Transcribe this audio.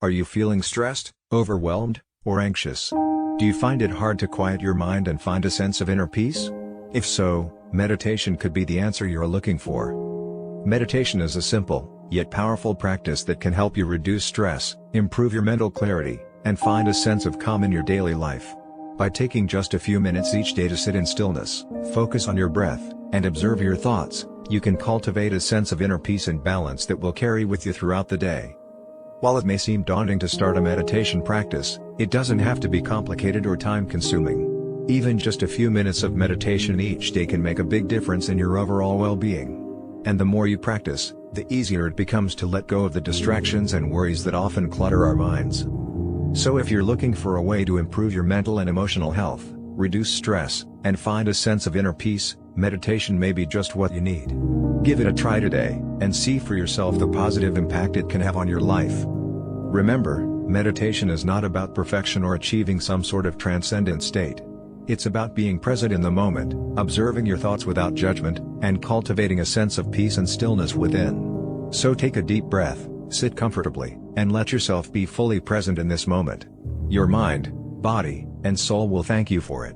Are you feeling stressed, overwhelmed, or anxious? Do you find it hard to quiet your mind and find a sense of inner peace? If so, meditation could be the answer you're looking for. Meditation is a simple, yet powerful practice that can help you reduce stress, improve your mental clarity, and find a sense of calm in your daily life. By taking just a few minutes each day to sit in stillness, focus on your breath, and observe your thoughts, you can cultivate a sense of inner peace and balance that will carry with you throughout the day. While it may seem daunting to start a meditation practice, it doesn't have to be complicated or time-consuming. Even just a few minutes of meditation each day can make a big difference in your overall well-being. And the more you practice, the easier it becomes to let go of the distractions and worries that often clutter our minds. So if you're looking for a way to improve your mental and emotional health, reduce stress, and find a sense of inner peace, meditation may be just what you need. Give it a try today, and see for yourself the positive impact it can have on your life. Remember, meditation is not about perfection or achieving some sort of transcendent state. It's about being present in the moment, observing your thoughts without judgment, and cultivating a sense of peace and stillness within. So take a deep breath, sit comfortably, and let yourself be fully present in this moment. Your mind, body, and soul will thank you for it.